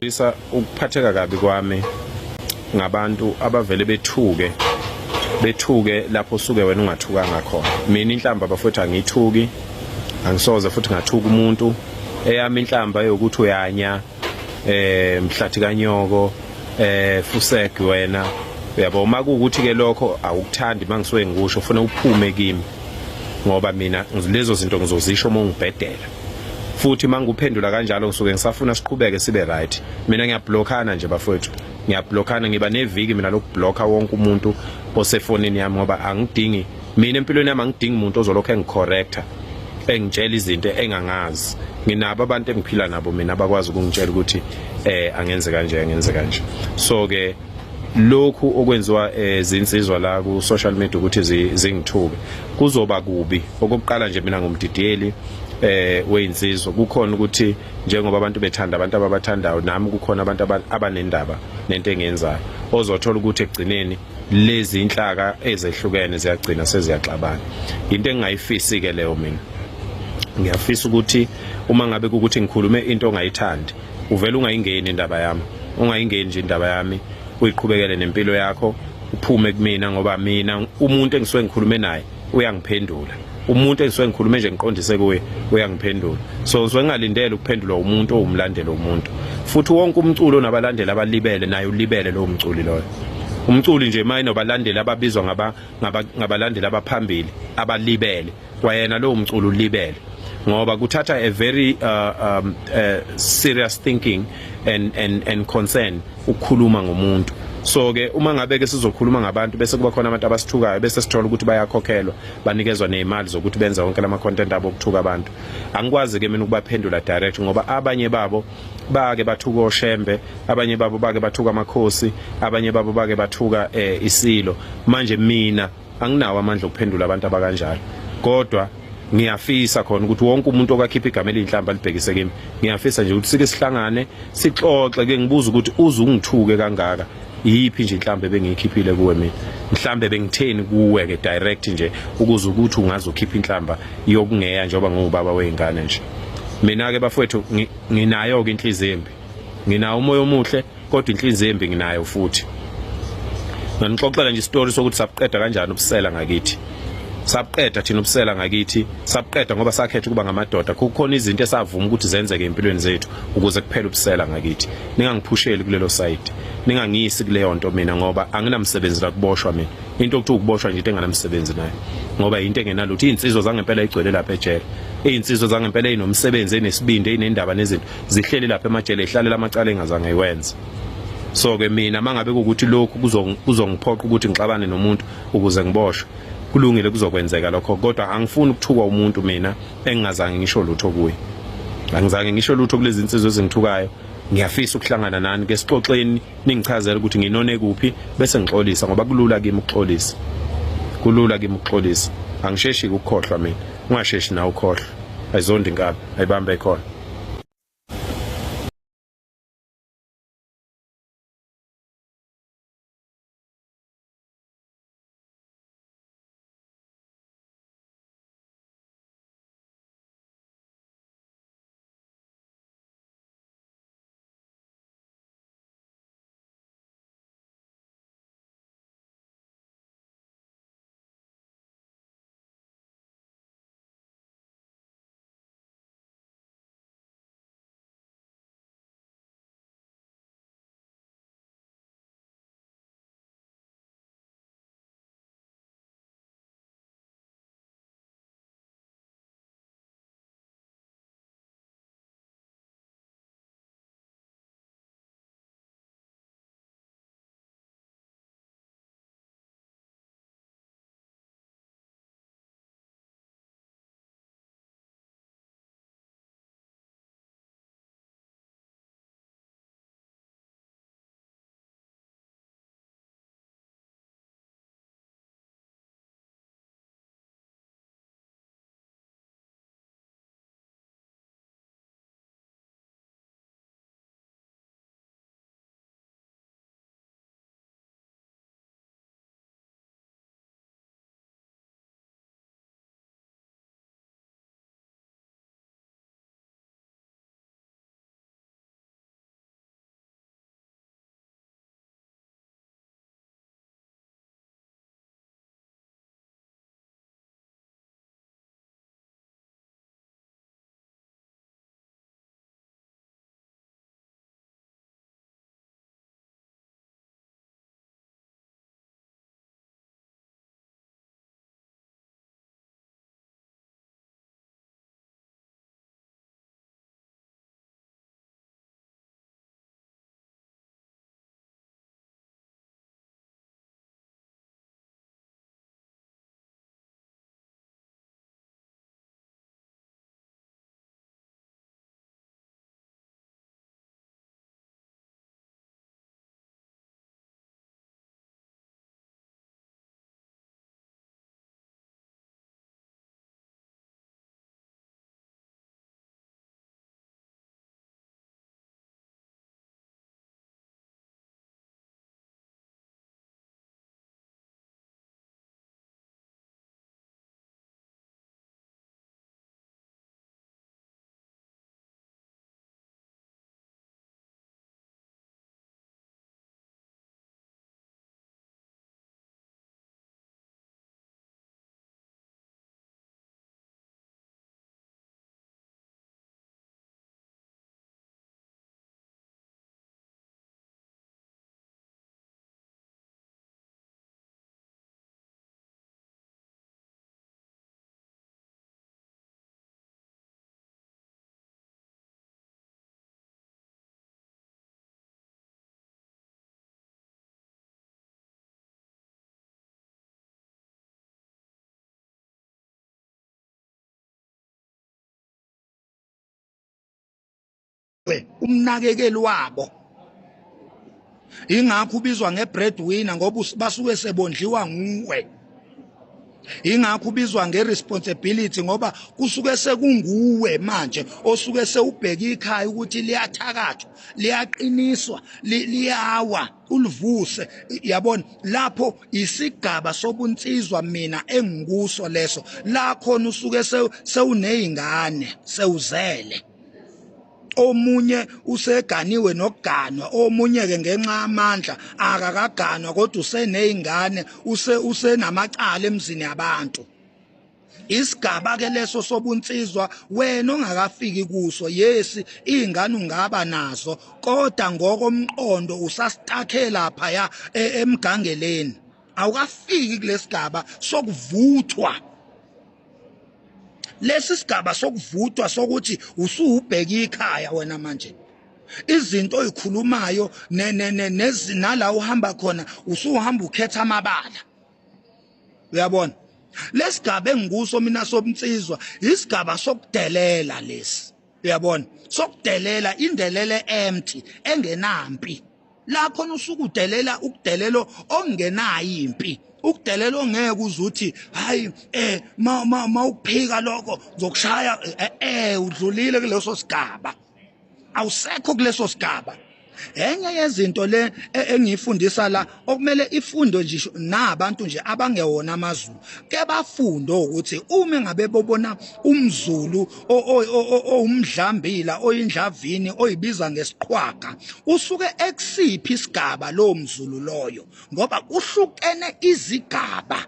Isa ukuphatheka kabi kwami ngabantu abavele bethuke lapho usuke wena ungathukanga khona. Mina inhlamba bafethu angithuki, angisoze futhi ngathuka umuntu. Eyami inhlamba yokuthi uyanya mhlathi kanyoko fusek wena. Uyabo makuukuthi ke lokho awukuthandi mangisuke ngikusho ufuna uphume kimi ngoba mina lezo zinto ngizozisho uma ngibhedela. Futhi manguphendula kanjalo ngisuke ngisafuna siqhubeke sibe right. Mina ngiyablockana nje bafowethu. Ngiyablockana ngiba neviki mina lokubhlocka wonke umuntu osefonini yami ngoba angidingi mina empilweni yami angidingi umuntu ozolokho engicorrecta engitshela izinto engangazi. Nginabo abantu engiphila nabo mina abakwazi ukungitshela ukuthi angenze kanje angenze kanje. So ke lokhu okwenziwa izinsizwa la ku social media ukuthi zingithuke kuzoba kubi. Okokuqala nje mina ngumdidiyeli weinsizwa kukhona ukuthi njengoba abantu bethanda abantu ababathandayo nami kukhona abantu abanendaba nento engenzayo ozothola ukuthi egcineni lezi inhlaka ezehlukene ziyagcina seziyaxabana. Into engayifisi ke leyo mina ngiyafisa ukuthi uma ngabe ukuthi ngikhulume into ongayithandi uvela ungayingeni indaba yami, ungayingeni nje indaba yami, uyiqhubekele nempilo yakho uphume kumina ngoba mina umuntu engisuke ngikhulume naye uyangiphendula. Umuntu engisuke ngikhulume nje ngiqondise kuye uyangiphendula. So ngisuke ngalindele ukuphendulwa umuntu owumlandela umuntu. Futhi wonke umculo onabalandeli abalibele naye ulibele lo mculi loyo. Umculi nje manje nobalandeli ababizwa ngabalandeli abaphambili abalibele kwayena lo mculo ulibele ngoba kuthatha a very serious thinking and concern ukukhuluma ngomuntu. So ke uma ngabe ke sizokhuluma ngabantu bese kuba khona abantu abasithukayo bese sithola ukuthi bayakhokhelwa banikezwa nezimali zokuthi benze wonke lama content abo ukuthuka abantu. Angikwazi ke mina ukubaphendula direct ngoba abanye babo bake bathuka oShembe, abanye babo bake bathuka amakhosi, abanye babo bake bathuka isilo. Manje mina anginawo amandla okuphendula abantu abakanjalo. Kodwa ngiyafisa khona ukuthi wonke umuntu okakhipha igama elinhlamba libhekise kimi. Ngiyafisa nje ukuthi sike sihlangane sixoxe ke ngibuza ukuthi uzungithuke kangaka. Yiphi nje inhlambe bengikhiphile kuwe mina. Mhlambe bengitheni kuwe ke direct nje ukuze ukuthi ungazokhipha inhlamba yokungeya njengoba ngubaba weingane nje. Mina ke bafowethu nginayo ke inhliziyo embi. Nginawo umoya omuhle kodwa inhliziyo embi nginayo futhi. Nganixoxela nje istory sokuthi sabuqeda kanjani ubusela ngakithi. Sabuqeda thina ubusela ngakithi, sabuqeda ngoba sakhetha ukuba ngamadoda. Kukhona izinto esavuma ukuthi zenzeke empilweni zethu ukuze kuphele ubusela ngakithi. Ningangiphusheli kulelo side. Ningangisi kuleyo nto mina ngoba anginamsebenzi la kuboshwa mina. Into okuthi ukuboshwa nje into enganamsebenzi nayo. Ngoba into engenalutho insizwe zangempela igcwele lapha ejele. Insizwe zangempela ezinomsebenzi enesibindi enendaba nezinto zihleli lapha emajele ehlalela amacala engazange ayiwenze. So ke mina mangabe ukuthi lokhu kuzongiphoqa ukuthi ngixabane nomuntu ukuze ngiboshwe. Kulungile kuzokwenzeka lokho kodwa angifuni ukuthuka umuntu mina engingazange ngisho lutho kuye. Angizange ngisho lutho kulezi insizwe ezingithukayo. Ngiyafisa ukuhlangana nani ke sixoxeni ningichazela ukuthi nginone kuphi bese ngixolisa ngoba kulula kimi ukuxolisa. Kulula kimi ukuxolisa. Angisheshi ukukhohlwa mina. Ungasheshi na ukukhohlwa. Ayizonde inkabi, ayibambe ikhona. umnakekeli wabo ingakho ubizwa ngebreadwinner ngoba basuke sebondliwa nguwe ingakho ubizwa ngeresponsibility ngoba kusuke sekunguwe manje osuke sewubheka ikhaya ukuthi liyathakathwa liyaqiniswa liyawa ulivuse yabona lapho isigaba sobunsizwa mina engikuso leso la khona usuke sewunezingane sewuzele omunye useganiwe nokuganwa omunye ke ngenxa yamandla akakaganwa kodwa usenezingane usenamacala emzini yabantu isigaba ke leso sobunsizwa wena ongakafiki kuso yesi izingane ungaba nazo kodwa ngokomqondo usasitakhela lapha emgangeleni awukafiki kulesigaba sokuvuthwa lesi sigaba sokuvutwa sokuthi usubheka ikhaya wena manje izinto oyikhulumayo nala uhamba khona usuhamba ukhetha amabala uyabona lesigaba engikuso mina sobunsizwa isigaba sokudelela lesi uyabona sokudelela indelele empty engenampi la khona usuku udelela ukudelelo ongenayo impi ukudelela ongeke uzuthi hayi ma ukuphika lokho ngizokushaya udlulile kuleso sigaba awusekho kuleso sigaba enye yezinto le engiyifundisa la okumele ifundo nje nabantu nje abangewona amaZulu ke bafunde ukuthi uma ngabe bobona umZulu umdlambila oyindlavini oyibiza ngesiqhwaga usuke ekusiphi isigaba lo mZulu loyo ngoba uhlukene izigaba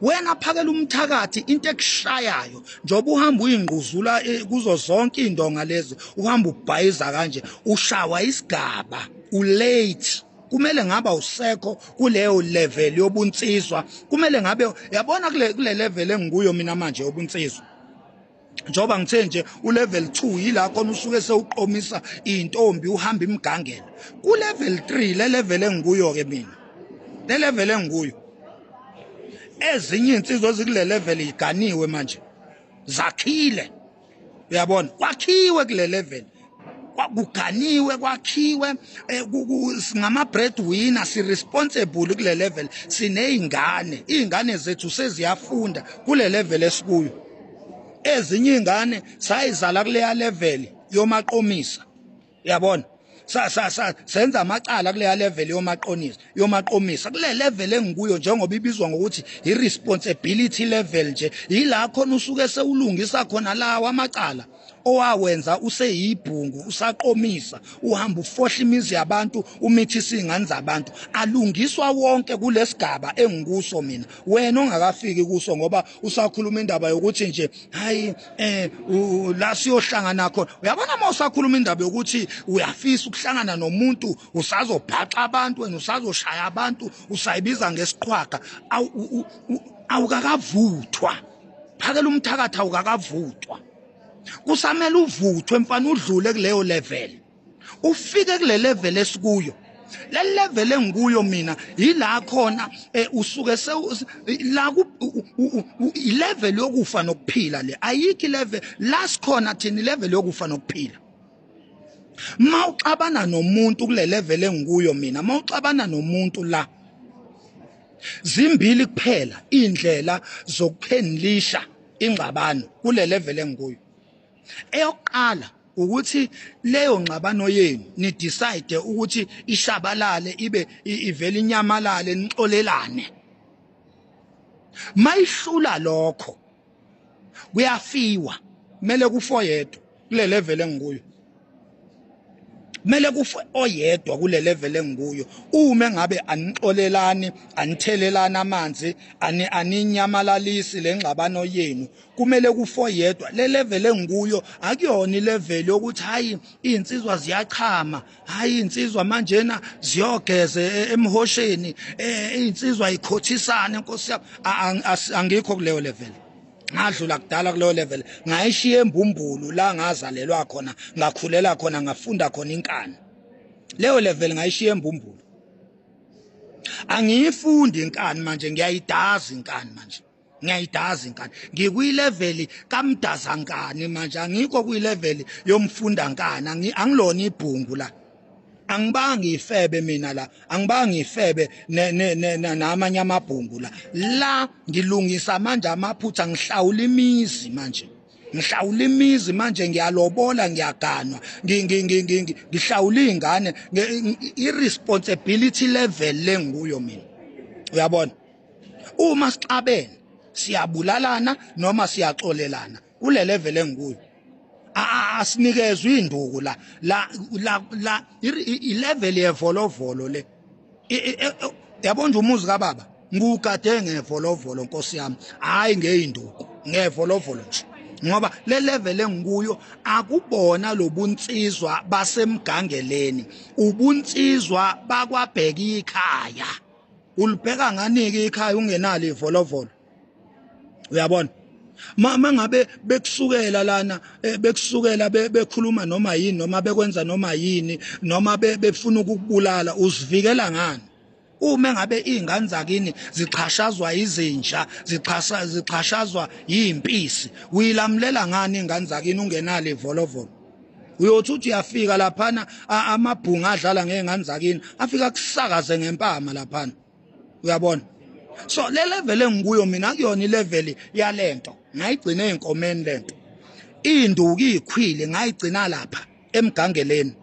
wena phakela umthakathi into ekushayayo njoba uhamba uyingquzula kuzo zonke indonga lezi uhamba ubhayiza kanje ushawa isigaba ulate kumele ngaba usekho kuleyo level yobunsizwa kumele ngabe yabona kule level engikuyo mina manje yobunsizwa njoba ngithe nje ulevel 2 yila khona usuke sewuqomisa intombi uhamba imigangela ku level 3 le level engikuyo ke mina le level engikuyo ezinye insizwa ezikule level iganiwe manje zakhile uyabona kwakhiwe kule level kuganiwe kwakhiwe ngama breadwinner si responsible kule level sinezingane izingane zethu seziyafunda kule level esikuyo ezinye izingane sayizala kule level yomaqomisa uyabona senza amacala kule level yomaqomisa kule level engikuyo njengoba ibizwa ngokuthi irresponsibility level nje yila khona usuke sewulungisa khona lawa amacala owawenza useyibhungu usaqomisa uhamba ufohla imizi yabantu umithisa izingane zabantu alungiswa wonke kulesigaba engikuso mina wena ongakafiki kuso ngoba usakhuluma indaba yokuthi nje hayi la siyohlangana khona uyabona uma usakhuluma indaba yokuthi uyafisa ukuhlangana nomuntu usazobhaxa abantu wena usazoshaya abantu usayibiza ngesiqhwaga awukakavuthwa phakela umthakathi awukakavuthwa kusamele uvuthwe mfana udlule kuleyo level ufike kule level esikuyo le level engikuyo mina yila khona usuke la level yokufa nokuphila le ayikho level last khona thina level yokufa nokuphila mawuxabana nomuntu kule level engikuyo mina mawuxabana nomuntu la zimbili kuphela indlela zokuphendlisha ingxabano kule level engikuyo eyokuqala ukuthi leyo ngxabano yenu ni decide ukuthi ishabalale ibe ivela inyamalale nixolelane mayihlula lokho kuyafiwa mele kufoyedwa kule level engikuyo mele kufe oyedwa kule level engikuyo uma ngabe anixolelani anithelelana amanzi aninyamalalisi lengxabano yenu kumele kufoyedwa le level engikuyo akuyona ilevel yokuthi hayi insizwa ziyachama hayi insizwa manjena ziyogeze emhosheni insizwa ikhothisana inkosi yami angikho kuleyo level ngadlula kudala kuleyo level ngayishiya embumbulu la ngazalelwa khona ngakhulela khona ngafunda khona inkani leyo level ngayishiya embumbulu angiyifundi inkani manje ngiyayidaza inkani manje ngiyayidaza inkani ngikuyilevel kamdazankani manje angikho kuyilevel yomfunda nkani angilona ibhungu la angibanga ifebe mina la angibanga ifebe namanye amabhungu la ngilungisa manje amaphutha ngihlawula imizi manje ngihlawula imizi manje ngiyalobola ngiyaganwa ngihlawula izingane irresponsibility level lenguyo mina uyabona uma sixabene siyabulalana noma siyaxolelana kule level enguyo asinikezwe induku la ilevel yevolovolo le yabona umuzi kaBaba ngukade ngevolovolo Nkosi yami hayi ngeinduku ngevolovolo nje ngoba le level engikuyo akubona lobunsizwa basemgangeleni ubunsizwa bakwabheka ikhaya ulibheka nganike ikhaya ungenalo ivolovolo uyabona mangabe bekusukela lana bekusukela bekhuluma noma yini noma bekwenza noma yini noma befuna ukukubulala uzivikela ngani uma ngabe izingane zakini ziqhashazwa izinja ziqhashazwa yimpisi uyilamulela ngani izingane zakini ungenalo ivolovolo uyothi uthi uyafika laphana amabhunga adlala ngezingane zakini afika kusakaze ngempama laphana uyabona so le level engikuyo mina akuyona ilevel yalento ngayigcina einkomeni lento induku ikhwile ngayigcina lapha emgangeleni